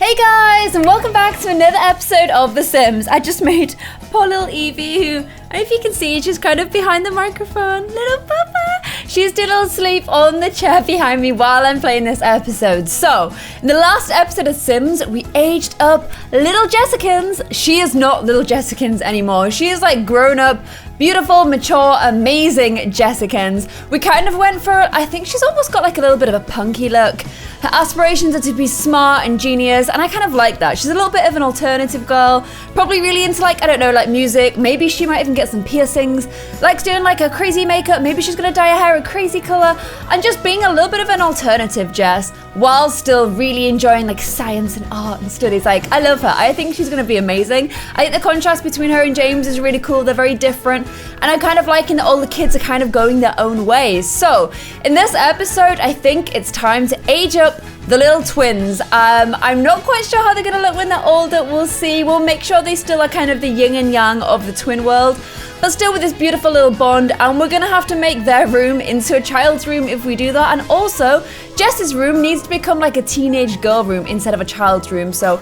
Hey guys, and welcome back to another episode of The Sims. I just made poor little Evie, who, I don't know if you can see, she's kind of behind the microphone. Little papa. She's still asleep on the chair behind me while I'm playing this episode. So, in the last episode of Sims, we aged up little Jessicans. She is not little Jessicans anymore. She is like grown up, beautiful, mature, amazing Jessicans. We kind of went for, I think she's almost got like a little bit of a punky look. Her aspirations are to be smart and genius, and I kind of like that. She's a little bit of an alternative girl, probably really into like, I don't know, like music. Maybe she might even get some piercings, likes doing like a crazy makeup. Maybe she's gonna dye her hair a crazy color, and just being a little bit of an alternative Jess, while still really enjoying like science and art and studies. Like, I love her. I think she's gonna be amazing. I think the contrast between her and James is really cool. They're very different, and I'm kind of liking that all the kids are kind of going their own ways. So, in this episode, I think it's time to age up the little twins. I'm not quite sure how they're gonna look when they're older. We'll see. We'll make sure they still are kind of the yin and yang of the twin world, but still with this beautiful little bond. And we're gonna have to make their room into a child's room if we do that. And also, Jess's room needs to become like a teenage girl room instead of a child's room. So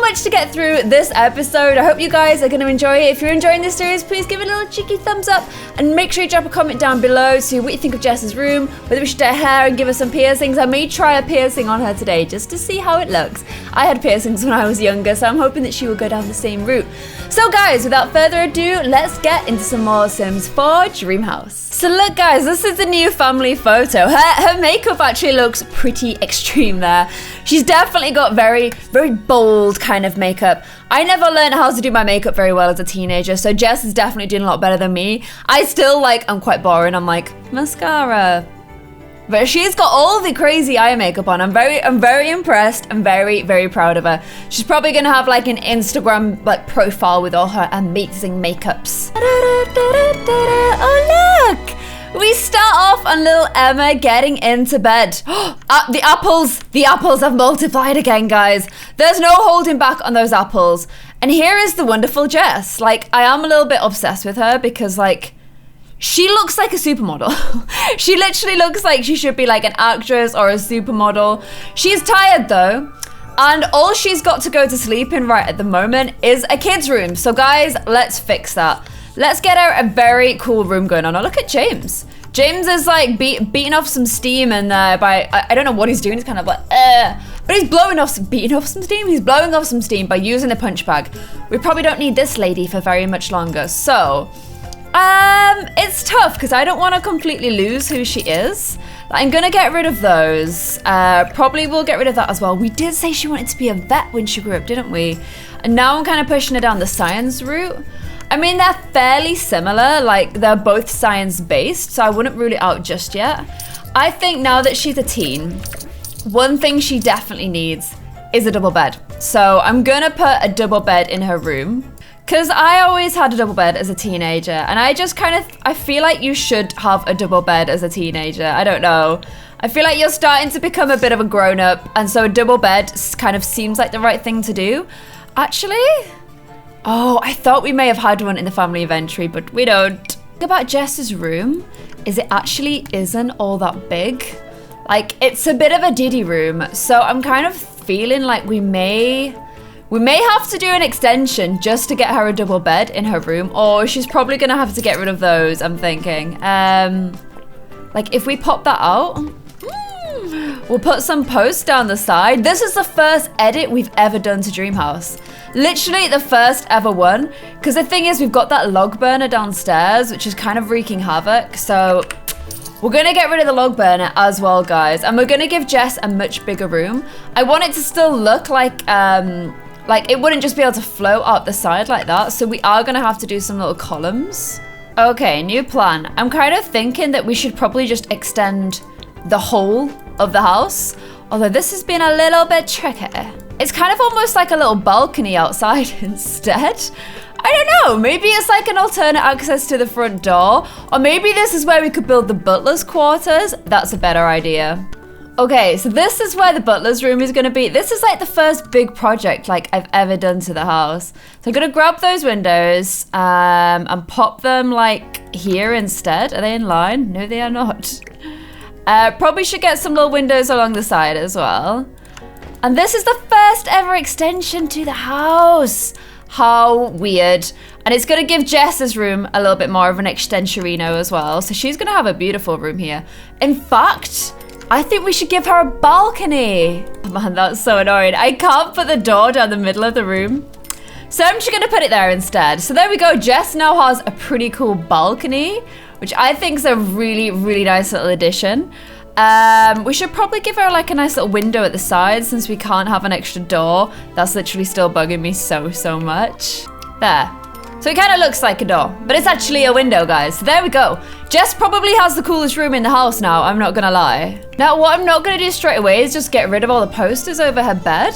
much to get through this episode. I hope you guys are gonna enjoy it. If you're enjoying this series, please give it a little cheeky thumbs up and make sure you drop a comment down below to what you think of Jess's room, whether we should dye her hair and give her some piercings. I may try a piercing on her today just to see how it looks. I had piercings when I was younger, so I'm hoping that she will go down the same route. So guys, without further ado, let's get into some more Sims 4 Dreamhouse. So look guys, this is the new family photo. Her makeup actually looks pretty extreme there. She's definitely got very, very bold kind of makeup. I never learned how to do my makeup very well as a teenager, so Jess is definitely doing a lot better than me. I still I'm quite boring. I'm like, mascara. But she's got all the crazy eye makeup on. I'm very impressed. I'm very, very proud of her. She's probably gonna have like an Instagram like profile with all her amazing makeups. Oh look! We start off on little Emma getting into bed. The apples have multiplied again, guys. There's no holding back on those apples. And here is the wonderful Jess. Like, I am a little bit obsessed with her because like, she looks like a supermodel. She literally looks like she should be like an actress or a supermodel. She's tired though, and all she's got to go to sleep in right at the moment is a kid's room. So guys, let's fix that. Let's get her a very cool room going on. Oh, look at James. James is like beating off some steam in there by, I don't know what he's doing. He's kind of like, but he's beating off some steam. He's blowing off some steam by using the punch bag. We probably don't need this lady for very much longer. So, it's tough because I don't want to completely lose who she is. I'm gonna get rid of those. Probably we'll get rid of that as well. We did say she wanted to be a vet when she grew up, didn't we? And now I'm kind of pushing her down the science route. I mean, they're fairly similar. Like, they're both science-based, so I wouldn't rule it out just yet. I think now that she's a teen, one thing she definitely needs is a double bed. So I'm gonna put a double bed in her room. Because I always had a double bed as a teenager, and I feel like you should have a double bed as a teenager. I don't know. I feel like you're starting to become a bit of a grown-up, and so a double bed kind of seems like the right thing to do. Actually, oh, I thought we may have had one in the family inventory, but we don't. The thing about Jess's room is it actually isn't all that big. Like, it's a bit of a diddy room, so I'm kind of feeling like we may have to do an extension just to get her a double bed in her room, or she's probably gonna have to get rid of those, I'm thinking. Like, if we pop that out, we'll put some posts down the side. This is the first edit we've ever done to Dreamhouse. Literally the first ever one. Because the thing is, we've got that log burner downstairs, which is kind of wreaking havoc. So we're gonna get rid of the log burner as well, guys. And we're gonna give Jess a much bigger room. I want it to still look like it wouldn't just be able to float out the side like that. So we are gonna have to do some little columns. Okay, new plan. I'm kind of thinking that we should probably just extend the whole of the house. Although this has been a little bit tricky. It's kind of almost like a little balcony outside instead. I don't know, maybe it's like an alternate access to the front door. Or maybe this is where we could build the butler's quarters. That's a better idea. Okay, so this is where the butler's room is gonna be. This is like the first big project like I've ever done to the house. So I'm gonna grab those windows and pop them like here instead. Are they in line? No, they are not. Probably should get some little windows along the side as well. And this is the first ever extension to the house. How weird. And it's going to give Jess's room a little bit more of an extensionino as well. So she's going to have a beautiful room here. In fact, I think we should give her a balcony. Oh man, that's so annoying. I can't put the door down the middle of the room. So I'm just going to put it there instead. So there we go. Jess now has a pretty cool balcony, which I think is a really, really nice little addition. We should probably give her like a nice little window at the side since we can't have an extra door. That's literally still bugging me so much. There. So it kind of looks like a door, but it's actually a window, guys. So there we go. Jess probably has the coolest room in the house now, I'm not gonna lie. Now, what I'm not gonna do straight away is just get rid of all the posters over her bed,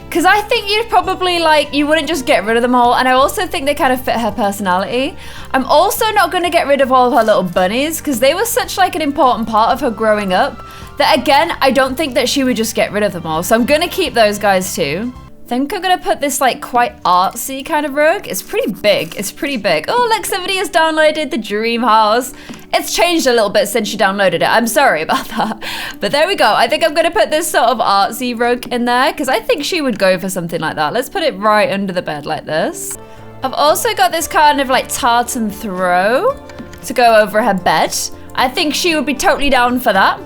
because I think you'd probably you wouldn't just get rid of them all, and I also think they kind of fit her personality. I'm also not gonna get rid of all of her little bunnies, because they were such like an important part of her growing up, that again, I don't think that she would just get rid of them all. So I'm gonna keep those guys too. I think I'm gonna put this like quite artsy kind of rug. It's pretty big, it's pretty big. Oh look, somebody has downloaded the Dreamhouse. It's changed a little bit since you downloaded it. I'm sorry about that. But there we go. I think I'm gonna put this sort of artsy rug in there because I think she would go for something like that. Let's put it right under the bed like this. I've also got this kind of like tartan throw to go over her bed. I think she would be totally down for that.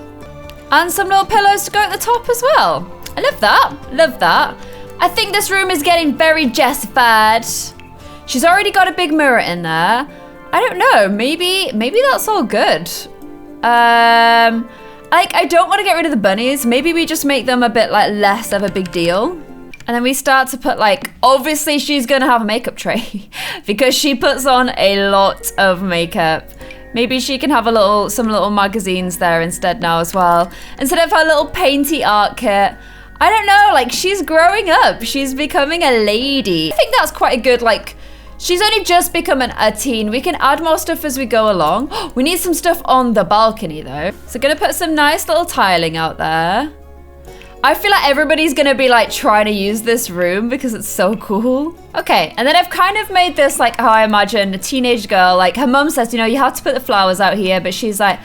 And some little pillows to go at the top as well. I love that, love that. I think this room is getting very Jessified. She's already got a big mirror in there. I don't know, maybe that's all good. I don't want to get rid of the bunnies. Maybe we just make them a bit like less of a big deal. And then we start to put like, obviously she's gonna have a makeup tray because she puts on a lot of makeup. Maybe she can have some little magazines there instead now as well. Instead of her little painty art kit. I don't know, like she's growing up. She's becoming a lady. I think that's quite a good, like, she's only just becoming a teen. We can add more stuff as we go along. We need some stuff on the balcony though. So gonna put some nice little tiling out there. I feel like everybody's gonna be like trying to use this room because it's so cool. Okay, and then I've kind of made this like how I imagine a teenage girl, like her mum says, you know, you have to put the flowers out here, but she's like,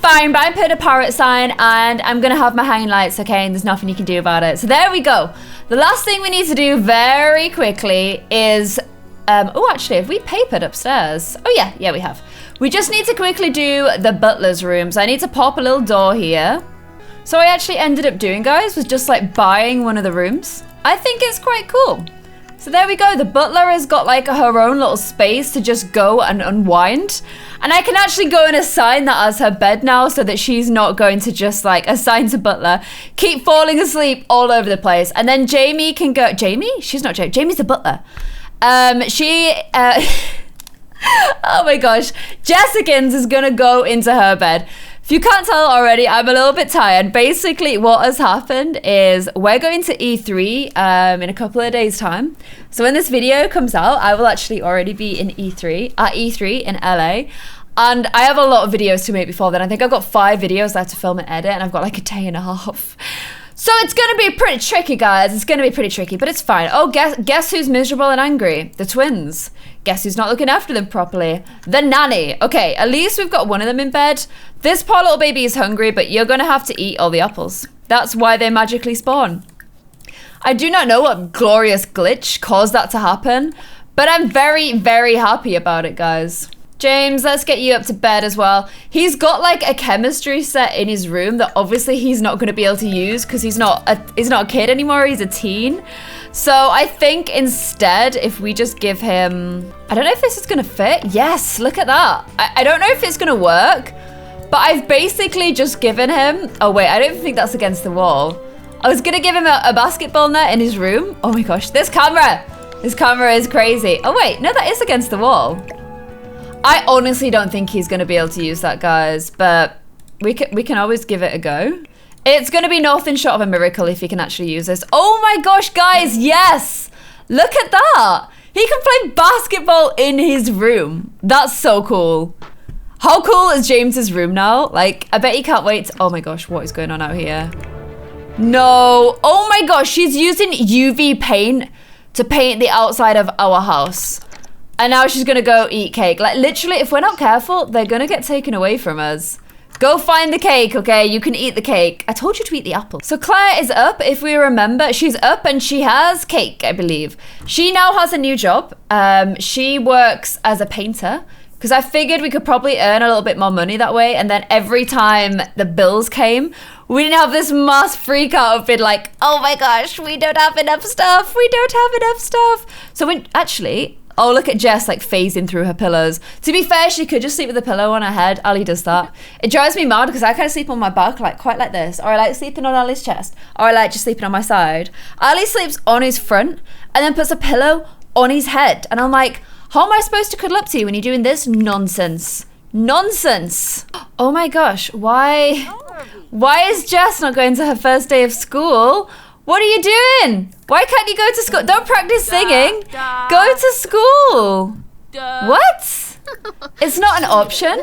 fine, but I put a parrot sign and I'm gonna have my hanging lights, okay, and there's nothing you can do about it. So there we go. The last thing we need to do very quickly is, oh, actually, have we papered upstairs? Oh yeah, we have. We just need to quickly do the butler's room. So I need to pop a little door here. So I actually ended up doing, guys, was just like buying one of the rooms. I think it's quite cool. So there we go. The butler has got like her own little space to just go and unwind. And I can actually go and assign that as her bed now so that she's not going to just like assign to butler, keep falling asleep all over the place. And then Jamie can go, Jamie? She's not Jamie. Jamie's the butler. Oh my gosh. Jessicans is gonna go into her bed. If you can't tell already, I'm a little bit tired. Basically, what has happened is we're going to E3 in a couple of days' time. So when this video comes out, I will actually already be in E3 in LA. And I have a lot of videos to make before then. I think I've got 5 videos I have to film and edit, and I've got like a day and a half. So it's gonna be pretty tricky, guys. It's gonna be pretty tricky, but it's fine. Oh, guess who's miserable and angry? The twins. Guess who's not looking after them properly? The nanny. Okay, at least we've got one of them in bed. This poor little baby is hungry, but you're gonna have to eat all the apples. That's why they magically spawn. I do not know what glorious glitch caused that to happen, but I'm very, very happy about it, guys. James, let's get you up to bed as well. He's got like a chemistry set in his room that obviously he's not going to be able to use because he's not a kid anymore, he's a teen. So I think instead, if we just give him, I don't know if this is going to fit. Yes, look at that. I don't know if it's going to work, but I've basically just given him, oh wait, I don't think that's against the wall. I was going to give him a basketball net in his room. Oh my gosh, this camera is crazy. Oh wait, no, that is against the wall. I honestly don't think he's going to be able to use that, guys, but we can always give it a go. It's going to be nothing short of a miracle if he can actually use this. Oh my gosh, guys, yes! Look at that! He can play basketball in his room. That's so cool. How cool is James's room now? Like, I bet he can't wait to, oh my gosh, what is going on out here? No, oh my gosh, she's using UV paint to paint the outside of our house. And now she's gonna go eat cake. Like literally, if we're not careful, they're gonna get taken away from us. Go find the cake, okay? You can eat the cake. I told you to eat the apple. So Claire is up, if we remember. She's up and she has cake, I believe. She now has a new job. She works as a painter because I figured we could probably earn a little bit more money that way. And then every time the bills came, we didn't have this mass freak out of being like, oh my gosh, we don't have enough stuff. We don't have enough stuff. So when actually... Oh, look at Jess like phasing through her pillows. To be fair, she could just sleep with a pillow on her head. Ali does that. It drives me mad because I kind of sleep on my back, like quite like this. Or I like sleeping on Ali's chest. Or I like just sleeping on my side. Ali sleeps on his front and then puts a pillow on his head. And I'm like, how am I supposed to cuddle up to you when you're doing this nonsense? Nonsense. Oh my gosh, why is Jess not going to her first day of school? What are you doing? Why can't you go to school? Don't practice singing. Go to school. What? It's not an option.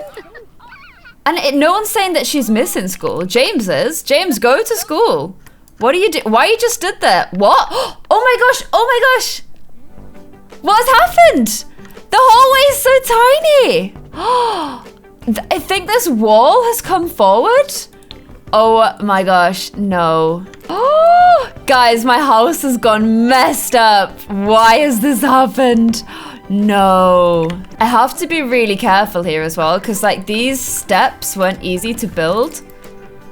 And no one's saying that she's missing school. James is. James, go to school. What are you doing? Why you just stood there? What? Oh my gosh. Oh my gosh. What has happened? The hallway is so tiny. I think this wall has come forward. Oh my gosh, no. Oh, guys, my house has gone messed up. Why has this happened? No. I have to be really careful here as well because like these steps weren't easy to build.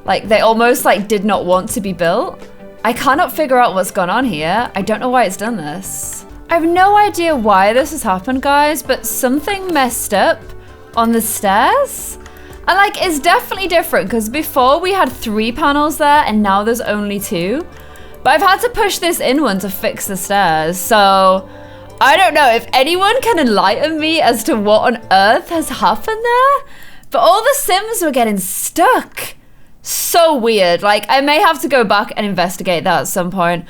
Like they almost like did not want to be built. I cannot figure out what's gone on here. I don't know why it's done this. I have no idea why this has happened, guys, but something messed up on the stairs. And like, it's definitely different because before we had 3 panels there and now there's only 2. But I've had to push this in one to fix the stairs. So I don't know if anyone can enlighten me as to what on earth has happened there. But all the Sims were getting stuck. So weird. Like, I may have to go back and investigate that at some point.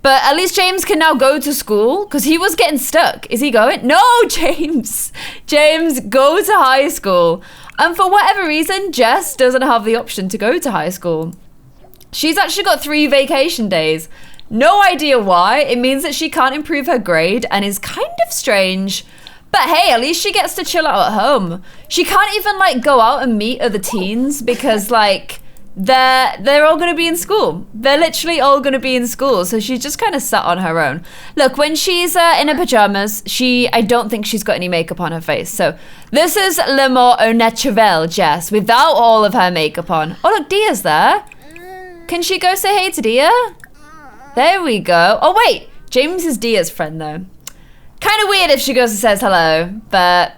But at least James can now go to school because he was getting stuck. Is he going? No, James. James, go to high school. And for whatever reason, Jess doesn't have the option to go to high school. She's actually got 3 vacation days. No idea why. It means that she can't improve her grade and is kind of strange. But hey, at least she gets to chill out at home. She can't even like go out and meet other teens because like they're all going to be in school. They're literally all going to be in school. So she's just kind of sat on her own. Look, when she's in her pajamas, I don't think she's got any makeup on her face. So this is le more au naturel Jess without all of her makeup on. Oh, look, Dia's there. Can she go say hey to Dia? There we go. Oh, wait. James is Dia's friend, though. Kind of weird if she goes and says hello, but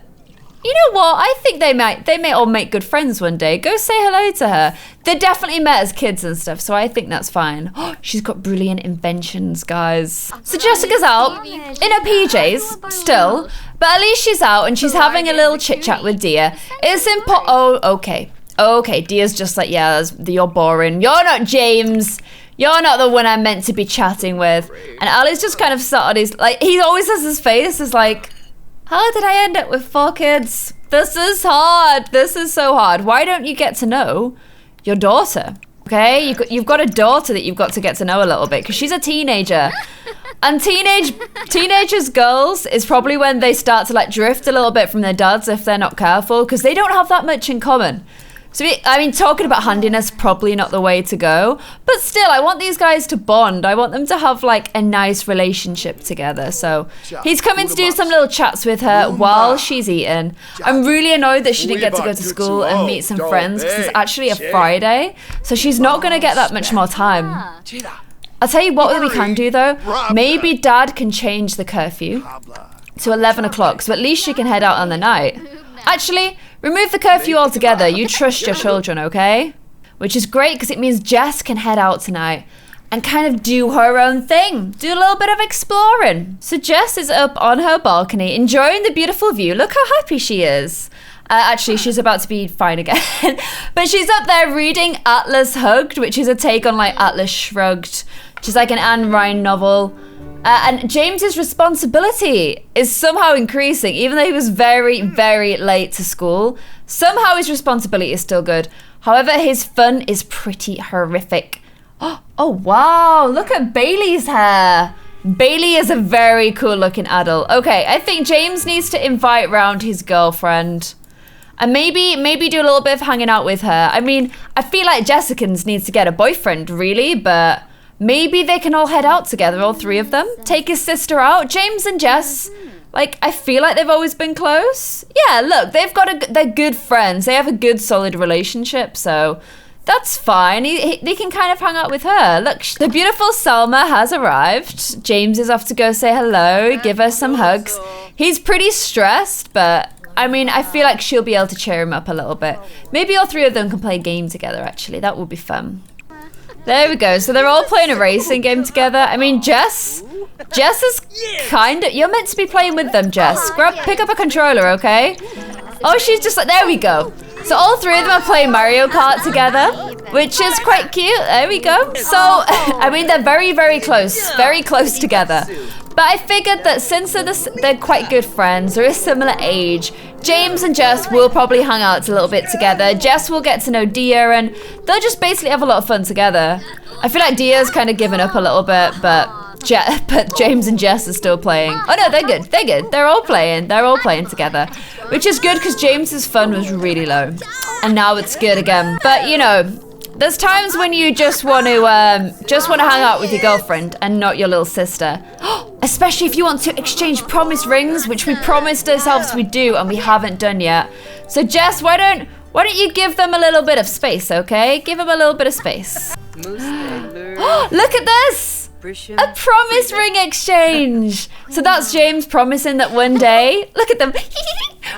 you know what? I think they may all make good friends one day. Go say hello to her. They definitely met as kids and stuff, so I think that's fine. Oh, she's got brilliant inventions, guys. So Jessica's out in her PJs still, but at least she's out and she's having a little chit chat with Dia. It's important. Oh, okay. Okay, Dia's just like, yeah, you're boring. You're not James. You're not the one I'm meant to be chatting with. And Ali's just kind of sat on his, like, he always has his face is like, how did I end up with 4 kids? This is hard. This is so hard. Why don't you get to know your daughter? Okay, you've got a daughter that you've got to get to know a little bit because she's a teenager. And teenagers, girls, is probably when they start to like drift a little bit from their dads if they're not careful because they don't have that much in common. So, I mean, talking about handiness, probably not the way to go. But still, I want these guys to bond. I want them to have, like, a nice relationship together. So, he's coming to do some little chats with her while she's eating. I'm really annoyed that she didn't get to go to school and meet some friends because it's actually a Friday. So, she's not going to get that much more time. I'll tell you what we can do, though. Maybe Dad can change the curfew to 11 o'clock. So, at least she can head out on the night. Actually, remove the curfew altogether. You trust your children, okay? Which is great because it means Jess can head out tonight and kind of do her own thing. Do a little bit of exploring. So Jess is up on her balcony enjoying the beautiful view. Look how happy she is. Actually, she's about to be fine again. But she's up there reading Atlas Hugged, which is a take on like Atlas Shrugged, which is like an Anne Rind novel. And James's responsibility is somehow increasing, even though he was very, very late to school. Somehow his responsibility is still good. However, his fun is pretty horrific. Oh, wow. Look at Bailey's hair. Bailey is a very cool looking adult. Okay, I think James needs to invite round his girlfriend. And maybe do a little bit of hanging out with her. I mean, I feel like Jessicans needs to get a boyfriend, really, but maybe they can all head out together, all three of them. Take his sister out. James and Jess, like, I feel like they've always been close. Yeah, look, they're good friends. They have a good, solid relationship, so that's fine. They can kind of hang out with her. Look, the beautiful Salma has arrived. James is off to go say hello, give her some hugs. He's pretty stressed, but I mean, I feel like she'll be able to cheer him up a little bit. Maybe all three of them can play a game together, actually. That would be fun. There we go. So they're all playing a racing game together. I mean, Jess is kind of... You're meant to be playing with them, Jess. Pick up a controller, okay? Oh, she's just like... There we go. So all three of them are playing Mario Kart together, which is quite cute. There we go. So, I mean, they're very, very close together. But I figured that since they're quite good friends, they're a similar age, James and Jess will probably hang out a little bit together. Jess will get to know Dia, and they'll just basically have a lot of fun together. I feel like Dia's kind of given up a little bit, but James and Jess are still playing. Oh no, they're good. They're all playing together, which is good because James's fun was really low, and now it's good again. But you know, there's times when you just want to hang out with your girlfriend and not your little sister. Especially if you want to exchange promise rings, which we promised ourselves we'd do and we haven't done yet. So Jess, why don't you give them a little bit of space, okay? Give them a little bit of space. Look at this! A promise ring exchange! So that's James promising that one day, look at them.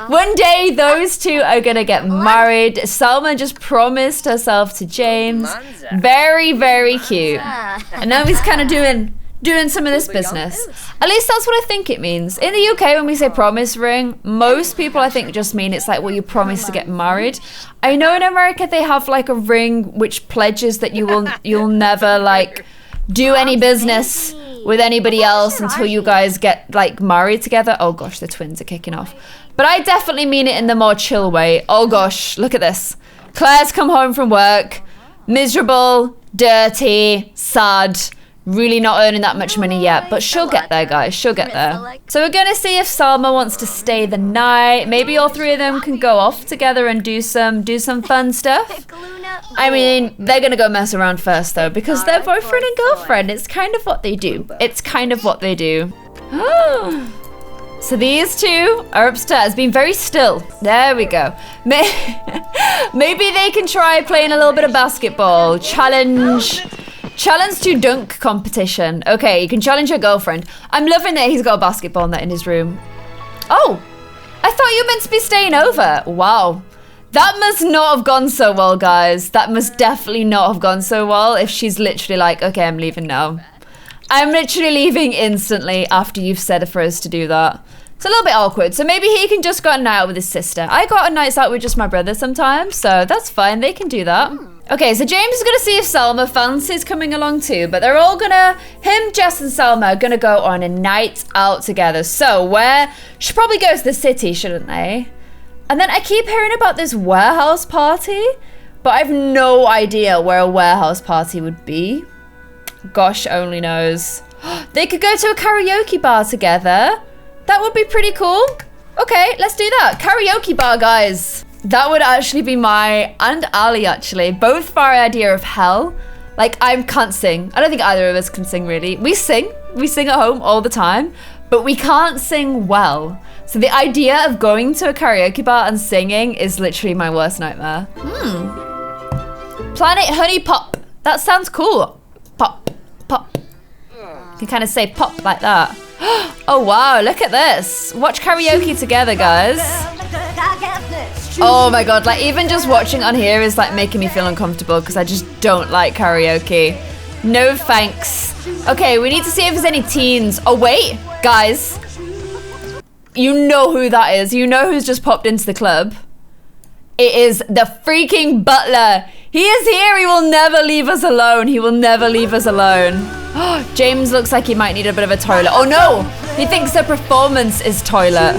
One day those two are gonna get married. Salma just promised herself to James. Very, very cute. And now he's kind of doing some of this business. At least that's what I think it means. In the UK, when we say promise ring, most people I think just mean it's like, well, you promise to get married. I know in America they have like a ring which pledges that you'll never like do any business with anybody else until you guys get like married together. Oh gosh, the twins are kicking off. But I definitely mean it in the more chill way. Oh gosh, look at this. Claire's come home from work, miserable, dirty, sad, really not earning that much money yet, but she'll get there, guys. She'll get there. So we're gonna see if Salma wants to stay the night. Maybe all three of them can go off together and do some fun stuff. I mean, they're gonna go mess around first though, because they're boyfriend and girlfriend. It's kind of what they do. So these two are upstairs, being very still. There we go. Maybe they can try playing a little bit of basketball. Challenge to dunk competition. Okay, you can challenge your girlfriend. I'm loving that he's got a basketball net in his room. Oh, I thought you were meant to be staying over. Wow. That must not have gone so well, guys. That must definitely not have gone so well if she's literally like, okay, I'm leaving now. I'm literally leaving instantly after you've said for us to do that. It's a little bit awkward. So maybe he can just go on a night out with his sister. I got a night out with just my brother sometimes, so that's fine. They can do that. Okay, so James is going to see if Salma fancies coming along too, but they're all him, Jess and Salma are going to go on a night out together. So should probably go to the city, shouldn't they? And then I keep hearing about this warehouse party, but I have no idea where a warehouse party would be. Gosh only knows. They could go to a karaoke bar together. That would be pretty cool. Okay, let's do that. Karaoke bar, guys. That would actually be and Ali actually, both for our idea of hell. Like, I can't sing. I don't think either of us can sing really. We sing at home all the time, but we can't sing well. So the idea of going to a karaoke bar and singing is literally my worst nightmare. Planet Honey Pop. That sounds cool. Pop, pop. You can kind of say pop like that. Oh wow, look at this. Watch karaoke together, guys. Oh my god, like even just watching on here is like making me feel uncomfortable because I just don't like karaoke. No thanks. Okay, we need to see if there's any teens. Oh wait, guys. You know who that is. You know who's just popped into the club. It is the freaking Butler. He is here. He will never leave us alone. He will never leave us alone. James looks like he might need a bit of a toilet. Oh no, he thinks the performance is toilet.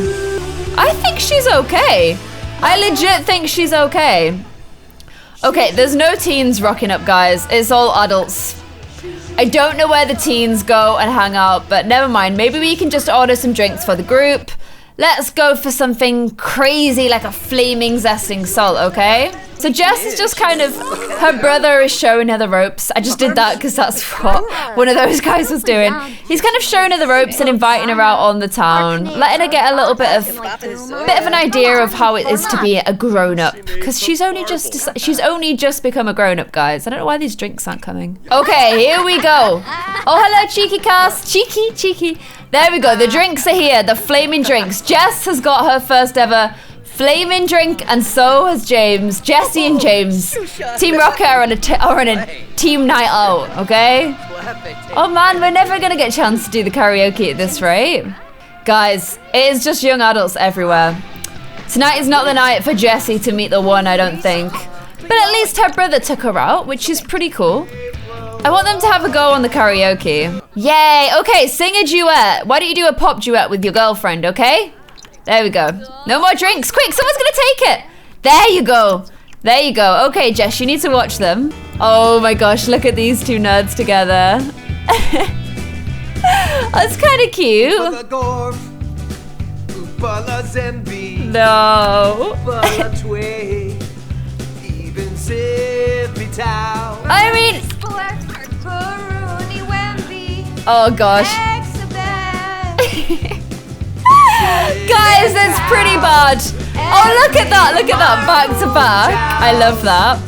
I think she's okay. I legit think she's okay. Okay, there's no teens rocking up, guys. It's all adults. I don't know where the teens go and hang out, but never mind. Maybe we can just order some drinks for the group. Let's go for something crazy like a flaming zesting salt, okay? So Jess is just kind of, her brother is showing her the ropes. I just did that because that's what one of those guys was doing. He's kind of showing her the ropes and inviting her out on the town, letting her get a little bit of an idea of how it is to be a grown-up. Because she's only just become a grown-up, guys. I don't know why these drinks aren't coming. Okay, here we go. Oh, hello, cheeky cast. Cheeky. There we go. The drinks are here. The flaming drinks. Jess has got her first ever flaming drink, and so has James. Jessy and James. Team Rocket are on a team night out, okay? Oh man, we're never gonna get a chance to do the karaoke at this rate. Guys, it is just young adults everywhere. Tonight is not the night for Jessy to meet the one, I don't think. But at least her brother took her out, which is pretty cool. I want them to have a go on the karaoke. Yay, okay, sing a duet. Why don't you do a pop duet with your girlfriend, okay? There we go. No more drinks. Quick, someone's gonna take it. There you go. There you go. Okay, Jess, you need to watch them. Oh my gosh, look at these two nerds together. That's kind of cute. No. I mean... Oh gosh. Guys, that's pretty bad. Oh, look at that, back to back. I love that.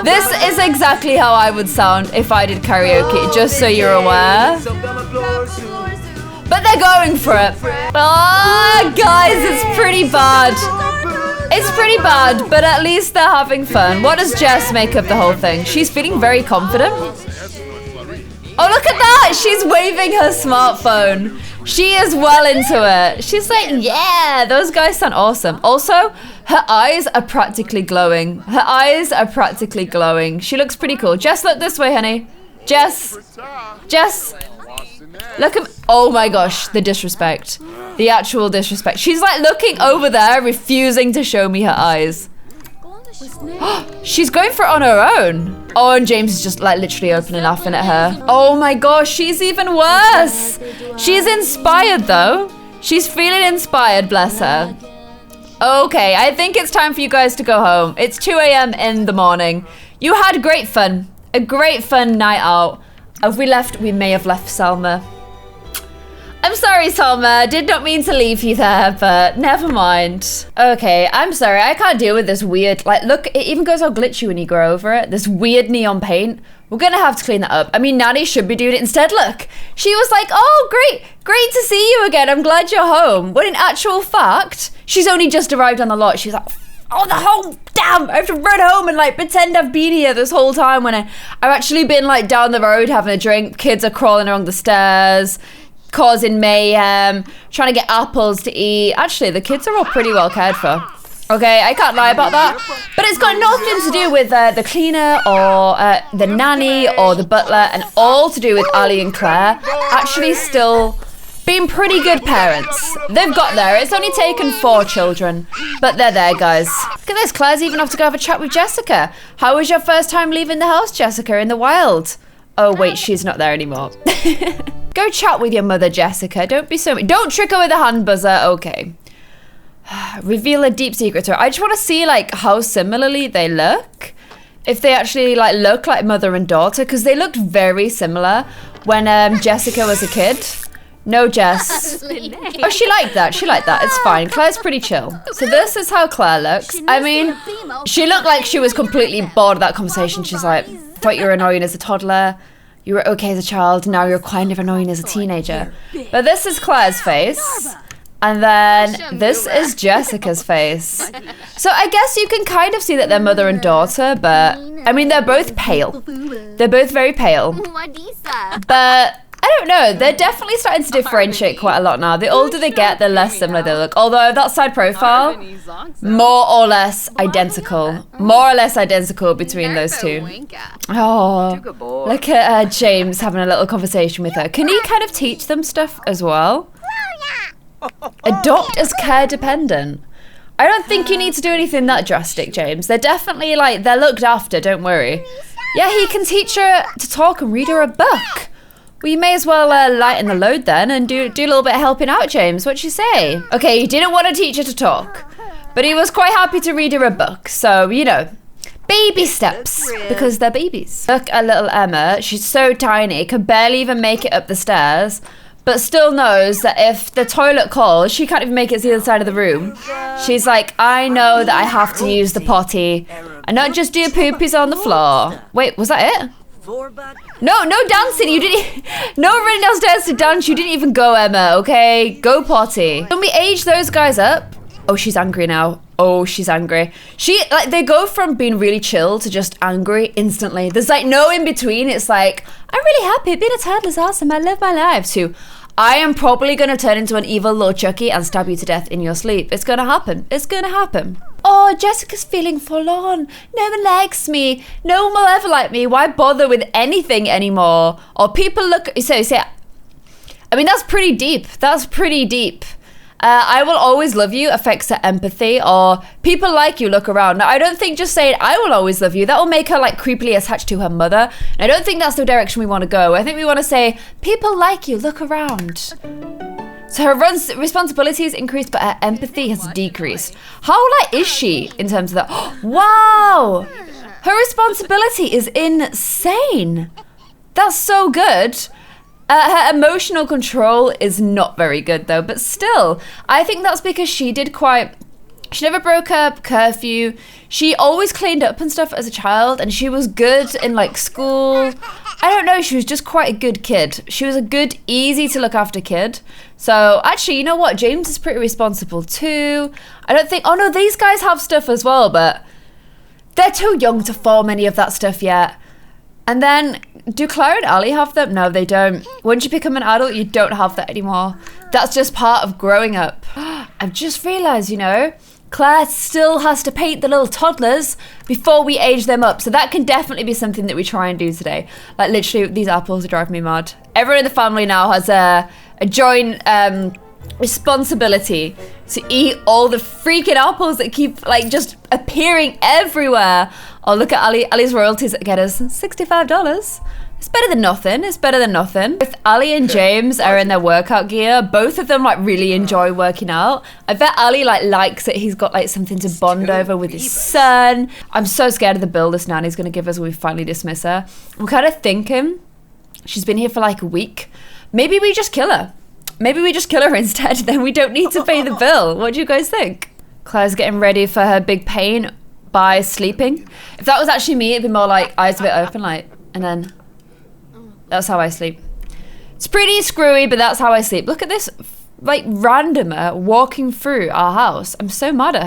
This is exactly how I would sound if I did karaoke, just so you're aware. But they're going for it. Oh, guys, it's pretty bad. It's pretty bad, but at least they're having fun. What does Jess make of the whole thing? She's feeling very confident. Oh, look at that. She's waving her smartphone. She is well into it. She's like, yeah, those guys sound awesome. Also, her eyes are practically glowing. Her eyes are practically glowing. She looks pretty cool. Jess, look this way, honey. Jess. Look at, oh my gosh, the disrespect. The actual disrespect. She's like looking over there, refusing to show me her eyes. She's going for it on her own. Oh, and James is just like literally open and laughing at her. Oh my gosh, she's even worse. She's inspired though. She's feeling inspired, bless her. Okay, I think it's time for you guys to go home. It's 2 a.m. in the morning. You had great fun. A great fun night out. If we left, we may have left Selma. I'm sorry, Selma. Did not mean to leave you there, but never mind. Okay, I'm sorry. I can't deal with this weird, like, look, it even goes all glitchy when you go over it. This weird neon paint. We're gonna have to clean that up. I mean, Nanny should be doing it instead. Look, she was like, oh, great to see you again. I'm glad you're home. When in actual fact, she's only just arrived on the lot. She's like, oh, the whole, damn, I have to run home and like pretend I've been here this whole time when I've actually been like down the road having a drink. Kids are crawling along the stairs, causing mayhem, trying to get apples to eat. Actually, the kids are all pretty well cared for. Okay, I can't lie about that. But it's got nothing to do with the cleaner or the nanny or the butler, and all to do with Ali and Claire actually still being pretty good parents. They've got there. It's only taken 4 children, but they're there, guys. Look at this. Claire's even off to go have a chat with Jessica. How was your first time leaving the house, Jessica, in the wild? Oh, wait, she's not there anymore. Go chat with your mother, Jessica. Don't be so... Don't trick her with a hand buzzer. Okay. Reveal a deep secret to her. I just want to see, like, how similarly they look. If they actually, like, look like mother and daughter. Because they looked very similar when Jessica was a kid. No, Jess. Oh, she liked that. She liked that. It's fine. Claire's pretty chill. So this is how Claire looks. I mean, she looked like she was completely bored of that conversation. She's like, thought you were annoying as a toddler. You were okay as a child. Now you're kind of annoying as a teenager. But this is Claire's face. And then this is Jessica's face. So I guess you can kind of see that they're mother and daughter, but I mean, they're both pale. They're both very pale. But I don't know, they're definitely starting to differentiate quite a lot now. The older they get, the less similar they look. Although that side profile, more or less identical. More or less identical between those two. Oh, look at James having a little conversation with her. Can he kind of teach them stuff as well? Adopt as care dependent. I don't think you need to do anything that drastic, James. They're definitely like, they're looked after, don't worry. Yeah, he can teach her to talk and read her a book. Well, you may as well lighten the load then and do a little bit of helping out, James. What'd you say? Okay, he didn't want a teacher to talk, but he was quite happy to read her a book. So, you know, baby steps, because they're babies. Look at little Emma. She's so tiny, can barely even make it up the stairs, but still knows that if the toilet calls, she can't even make it to the other side of the room. She's like, I know that I have to use the potty and not just do poopies on the floor. Wait, was that it? No dancing. You didn't. No running downstairs to dance. You didn't even go, Emma. Okay, go potty. When we age those guys up. Oh, she's angry now. Oh, she's angry. They go from being really chill to just angry instantly. There's like no in between. It's like, I'm really happy. Being a toddler's awesome. I live my life. To, I am probably going to turn into an evil little Chucky and stab you to death in your sleep. It's going to happen. It's going to happen. Oh, Jessica's feeling forlorn. No one likes me. No one will ever like me. Why bother with anything anymore? Or people look... I mean, that's pretty deep. That's pretty deep. I will always love you affects her empathy, or people like you, look around. Now, I don't think just saying I will always love you, that will make her like creepily attached to her mother. And I don't think that's the direction we want to go. I think we want to say people like you, look around. So her responsibilities increased, but her empathy has decreased. How like is she in terms of that? Wow, her responsibility is insane. That's so good. Her emotional control is not very good though, but still, I think that's because she never broke up curfew. She always cleaned up and stuff as a child, and she was good in like school. I don't know, she was just quite a good kid. She was a good, easy to look after kid. So actually, you know what? James is pretty responsible too. I don't think, oh no, these guys have stuff as well, but they're too young to form any of that stuff yet. And then, do Claire and Ali have them? No, they don't. Once you become an adult, you don't have that anymore. That's just part of growing up. I've just realised, you know, Claire still has to paint the little toddlers before we age them up. So that can definitely be something that we try and do today. Like literally, these apples are driving me mad. Everyone in the family now has a joint responsibility to eat all the freaking apples that keep like just appearing everywhere. Oh, look at Ali. Ali's royalties that get us $65. It's better than nothing. It's better than nothing. If Ali and James are in their workout gear, both of them like really enjoy working out. I bet Ali like likes it. He's got like something to bond over with his son. I'm so scared of the bill this nanny's going to give us when we finally dismiss her. I'm kind of thinking she's been here for like a week. Maybe we just kill her. Maybe we just kill her instead. Then we don't need to pay the bill. What do you guys think? Claire's getting ready for her big pain by sleeping. If that was actually me, it'd be more like eyes a bit open, like, and then that's how I sleep. It's pretty screwy, but that's how I sleep. Look at this, like, randomer walking through our house. I'm so mad at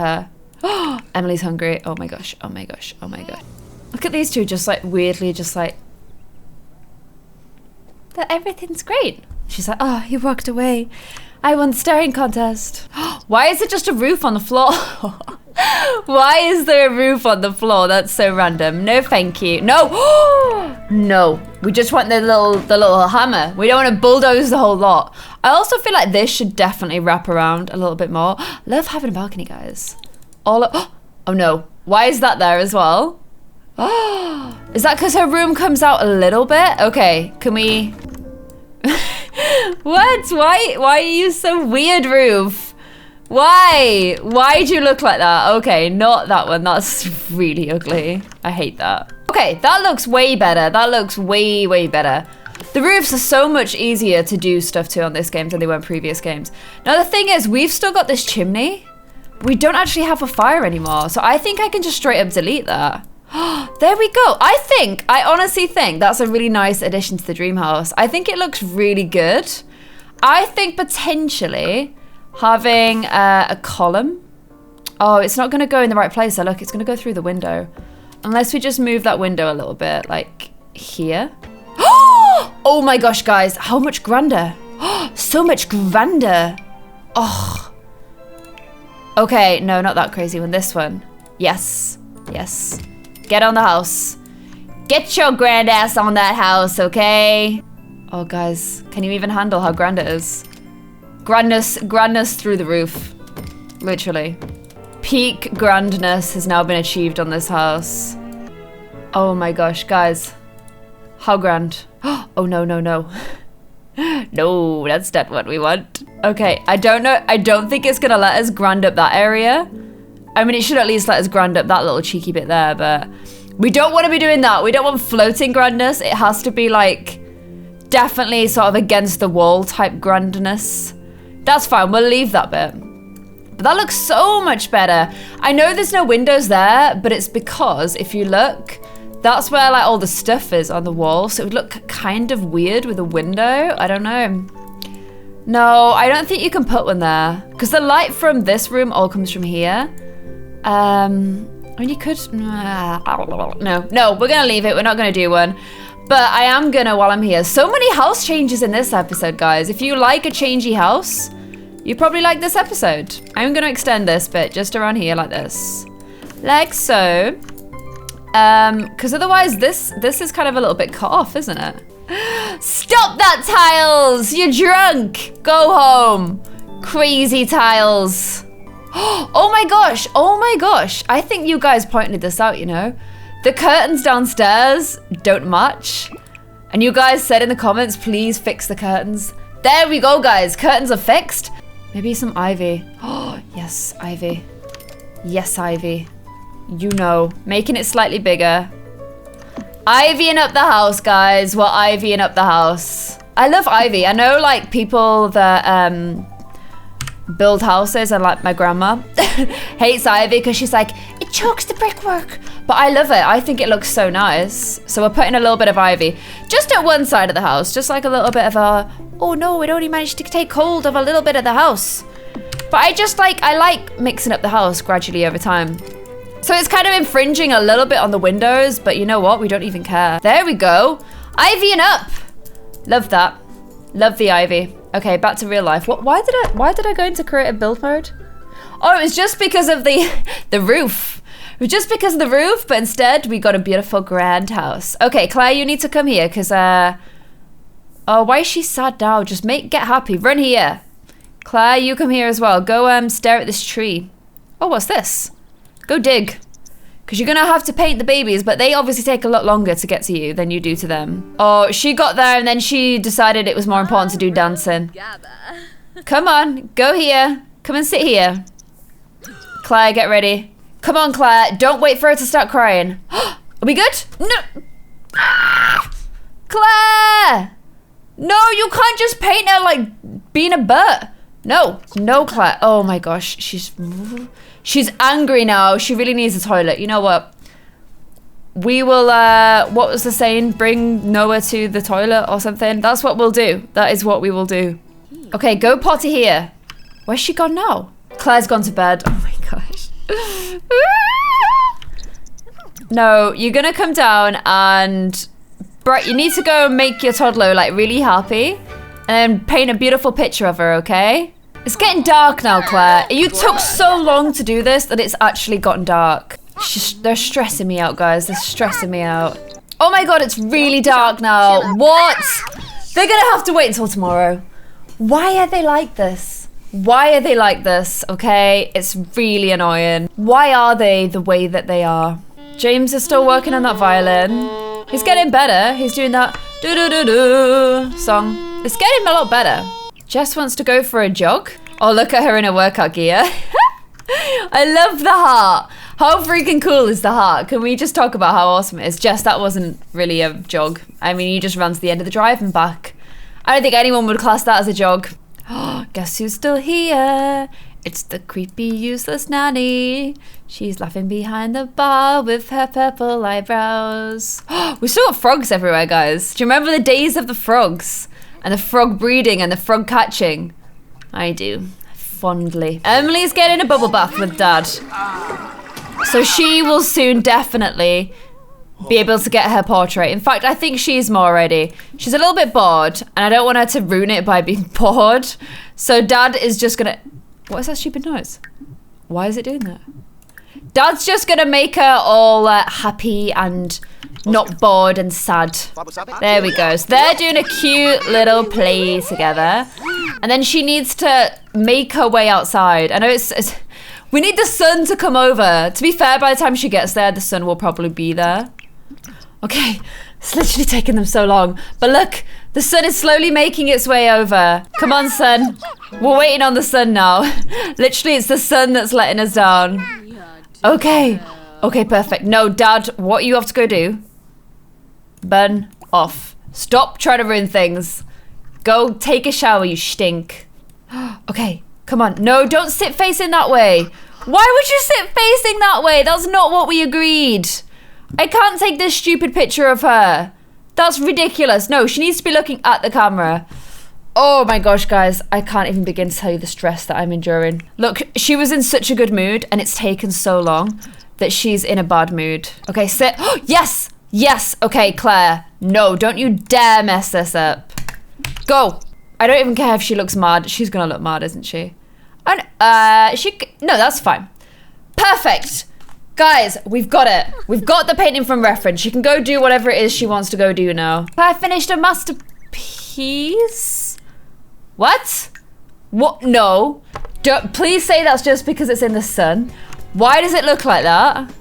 her. Emily's hungry. Oh my gosh, oh my gosh, oh my gosh. Look at these two just like weirdly just like, that everything's great. She's like, oh, you walked away. I won the staring contest. Why is it just a roof on the floor? Why is there a roof on the floor? That's so random. No, thank you. No. No. We just want the little hammer. We don't want to bulldoze the whole lot. I also feel like this should definitely wrap around a little bit more. Love having a balcony, guys. Oh no. Why is that there as well? Is that because her room comes out a little bit? Okay, can we... What? Why are you so weird, roof? Why do you look like that? Okay, not that one. That's really ugly. I hate that. Okay, that looks way better. That looks way better. The roofs are so much easier to do stuff to on this game than they were in previous games. Now the thing is, we've still got this chimney. We don't actually have a fire anymore, so I think I can just straight up delete that. There we go. I honestly think that's a really nice addition to the dream house. I think it looks really good. I think potentially having a column. Oh, it's not going to go in the right place. So look, it's going to go through the window. Unless we just move that window a little bit, like here. Oh my gosh, guys. How much grander? So much grander. Oh. Okay, no, not that crazy one. This one. Yes. Yes. Get on the house. Get your grand ass on that house, okay? Oh, guys, can you even handle how grand it is? Grandness through the roof. Literally. Peak grandness has now been achieved on this house. Oh my gosh, guys. How grand. Oh, no, no, no. No, that's not what we want. Okay, I don't know. I don't think it's gonna let us grand up that area. I mean, it should at least let us grand up that little cheeky bit there, but we don't want to be doing that. We don't want floating grandness. It has to be like definitely sort of against the wall type grandness. That's fine. We'll leave that bit. But that looks so much better. I know there's no windows there, but it's because if you look, that's where like all the stuff is on the wall. So it would look kind of weird with a window. I don't know. No, I don't think you can put one there because the light from this room all comes from here. I mean, you could, no, we're gonna leave it. We're not gonna do one, but I am gonna while I'm here. So many house changes in this episode, guys. If you like a changey house, you probably like this episode. I'm gonna extend this bit just around here like this, like so. Because otherwise this is kind of a little bit cut off, isn't it? Stop that, Tiles! You're drunk! Go home! Crazy Tiles! Oh my gosh! Oh my gosh! I think you guys pointed this out, you know? The curtains downstairs don't match. And you guys said in the comments, please fix the curtains. There we go, guys. Curtains are fixed. Maybe some ivy. Oh, yes, ivy. Yes, ivy. You know, making it slightly bigger. Ivying up the house, guys. We're ivying up the house. I love ivy. I know, like, people that build houses, and like my grandma hates ivy because she's like, it chokes the brickwork. But I love it. I think it looks so nice. So we're putting a little bit of ivy just at one side of the house, just like a little bit of a, oh no, it only managed to take hold of a little bit of the house. But I like mixing up the house gradually over time. So it's kind of infringing a little bit on the windows, but you know what? We don't even care. There we go. Ivying up. Love that. Love the ivy. Okay, back to real life. Why did I go into creative build mode? Oh, it was just because of the roof. It was just because of the roof, but instead we got a beautiful grand house. Okay, Claire, you need to come here because oh, why is she sad now? Just get happy. Run here. Claire, you come here as well. Go stare at this tree. Oh, what's this? Go dig. Because you're going to have to paint the babies, but they obviously take a lot longer to get to you than you do to them. Oh, she got there and then she decided it was more important to do dancing. Come on, go here. Come and sit here. Claire, get ready. Come on, Claire. Don't wait for her to start crying. Are we good? No. Claire! No, you can't just paint her like being a butt. No, no, Claire. Oh my gosh, she's angry now. She really needs a toilet. You know what? We will, what was the saying? Bring Noah to the toilet or something. That's what we'll do. That is what we will do. Okay, go potty here. Where's she gone now? Claire's gone to bed. Oh my gosh. No, you're gonna come down and you need to go make your toddler like really happy and then paint a beautiful picture of her, okay? It's getting dark now, Claire. You took so long to do this that it's actually gotten dark. They're stressing me out, guys. They're stressing me out. Oh my god, it's really dark now. What? They're gonna have to wait until tomorrow. Why are they like this? Why are they like this, okay? It's really annoying. Why are they the way that they are? James is still working on that violin. He's getting better. He's doing that do-do-do-do song. It's getting a lot better. Jess wants to go for a jog. Oh, look at her in her workout gear. I love the heart. How freaking cool is the heart? Can we just talk about how awesome it is? Jess, that wasn't really a jog. I mean, you just ran to the end of the drive and back. I don't think anyone would class that as a jog. Guess who's still here? It's the creepy, useless nanny. She's laughing behind the bar with her purple eyebrows. We still got frogs everywhere, guys. Do you remember the days of the frogs? And the frog breeding and the frog catching? I do. Fondly. Emily's getting a bubble bath with Dad. So she will soon definitely be able to get her portrait. In fact, I think she's more ready. She's a little bit bored, and I don't want her to ruin it by being bored. So Dad is just gonna... What is that stupid noise? Why is it doing that? Dad's just gonna make her all happy and not bored and sad. There we go. So they're doing a cute little play together. And then she needs to make her way outside. I know it's we need the sun to come over. To be fair, by the time she gets there, the sun will probably be there. Okay, It's literally taken them so long. But look, the sun is slowly making its way over. Come on, sun. We're waiting on the sun now. Literally, it's the sun that's letting us down. Okay. Okay, perfect. No, Dad, what you have to go do? Burn off. Stop trying to ruin things. Go take a shower, you stink. Okay, come on. No, don't sit facing that way. Why would you sit facing that way? That's not what we agreed. I can't take this stupid picture of her. That's ridiculous. No, she needs to be looking at the camera. Oh my gosh, guys. I can't even begin to tell you the stress that I'm enduring. Look, she was in such a good mood and it's taken so long that she's in a bad mood. Okay, sit. Oh, yes! Yes! Okay, Claire. No, don't you dare mess this up. Go! I don't even care if she looks mad. She's gonna look mad, isn't she? And, no, that's fine. Perfect! Guys, we've got it. We've got the painting from reference. She can go do whatever it is she wants to go do now. I finished a masterpiece? What? What? No. Please say that's just because it's in the sun. Why does it look like that?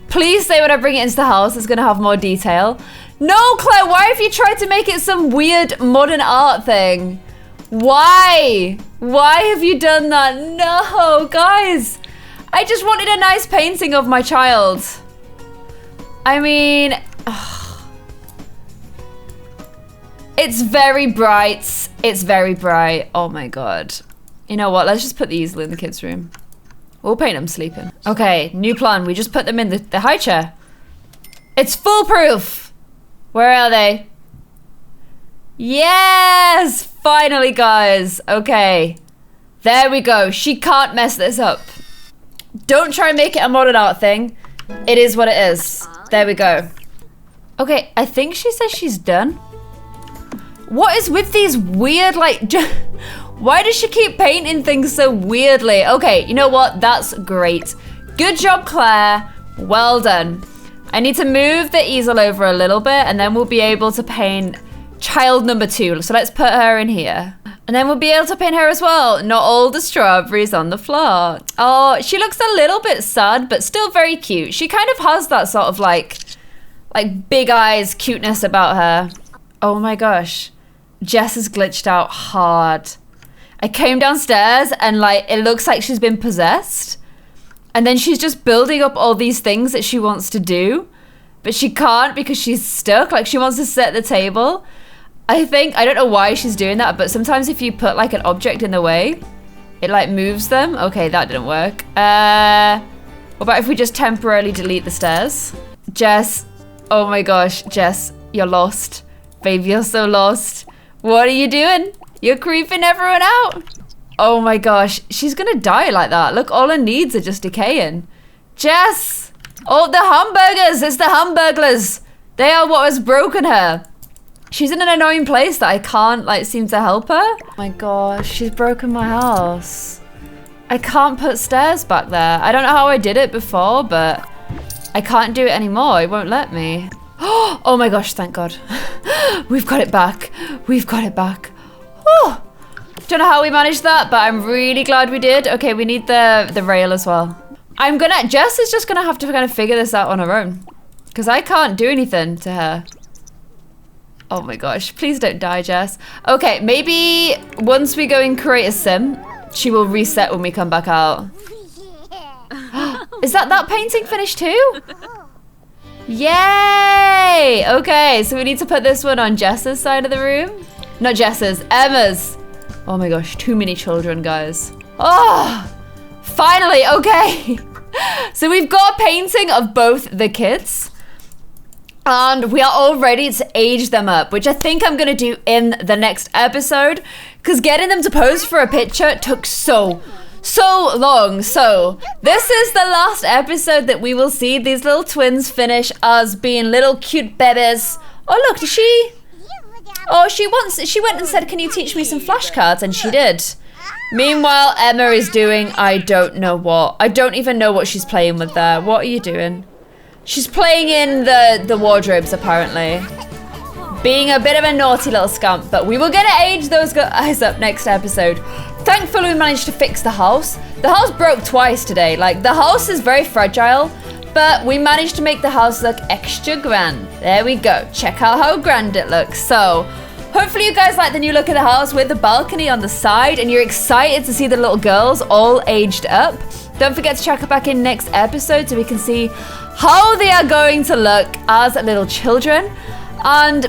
Please say when I bring it into the house, it's gonna have more detail. No, Claire, why have you tried to make it some weird modern art thing? Why? Why have you done that? No, guys. I just wanted a nice painting of my child. I mean, it's very bright. It's very bright. Oh my God. You know what? Let's just put the easel in the kids' room. We'll paint them sleeping. Okay, new plan. We just put them in the high chair. It's foolproof. Where are they? Yes! Finally, guys. Okay. There we go. She can't mess this up. Don't try and make it a modern art thing. It is what it is. There we go. Okay, I think she says she's done. What is with these weird, like... Why does she keep painting things so weirdly? Okay, you know what? That's great. Good job, Claire. Well done. I need to move the easel over a little bit and then we'll be able to paint child number 2. So let's put her in here. And then we'll be able to paint her as well. Not all the strawberries on the floor. Oh, she looks a little bit sad, but still very cute. She kind of has that sort of like big eyes cuteness about her. Oh my gosh. Jess has glitched out hard. I came downstairs and like, it looks like she's been possessed. And then she's just building up all these things that she wants to do, but she can't because she's stuck. Like she wants to set the table. I don't know why she's doing that, but sometimes if you put like an object in the way, it like moves them. Okay, that didn't work. What about if we just temporarily delete the stairs? Jess, oh my gosh, Jess, you're lost. Baby, you're so lost. What are you doing? You're creeping everyone out. Oh my gosh, she's gonna die like that. Look, all her needs are just decaying. Jess! Oh, the hamburgers! It's the hamburglers! They are what has broken her. She's in an annoying place that I can't like seem to help her. Oh my gosh, she's broken my house. I can't put stairs back there. I don't know how I did it before, but I can't do it anymore. It won't let me. Oh my gosh, thank God. We've got it back. We've got it back. Oh, don't know how we managed that, but I'm really glad we did. Okay, we need the rail as well. Jess is just gonna have to kind of figure this out on her own because I can't do anything to her. Oh my gosh, please don't die, Jess. Okay, maybe once we go and create a sim, she will reset when we come back out. Is that painting finished too? Yay! Okay, so we need to put this one on Jess's side of the room. Not Jess's, Emma's. Oh my gosh, too many children, guys. Oh, finally, okay. So we've got a painting of both the kids. And we are all ready to age them up, which I think I'm gonna do in the next episode. Because getting them to pose for a picture took so long. So this is the last episode that we will see these little twins finish as being little cute babies. Oh look, did she? Oh, she went and said, can you teach me some flashcards? And she did. Meanwhile, Emma is doing, I don't know what. I don't even know what she's playing with there. What are you doing? She's playing in the wardrobes, apparently. Being a bit of a naughty little scamp, but we will get to age those guys up next episode. Thankfully, we managed to fix the house. The house broke twice today. Like, the house is very fragile, but we managed to make the house look extra grand. There we go. Check out how grand it looks. So, hopefully you guys like the new look of the house with the balcony on the side and you're excited to see the little girls all aged up. Don't forget to check back in next episode so we can see how they are going to look as little children. And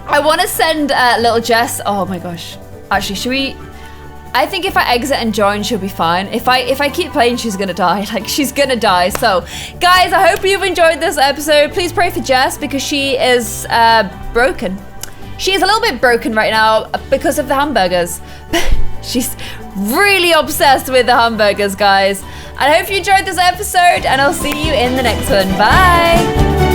I want to send little Jess. Oh my gosh. Actually, should we? I think if I exit and join, she'll be fine. If I keep playing, she's gonna die. Like, she's gonna die. So, guys, I hope you've enjoyed this episode. Please pray for Jess because she is broken. She is a little bit broken right now because of the hamburgers. She's really obsessed with the hamburgers, guys. I hope you enjoyed this episode, and I'll see you in the next one. Bye.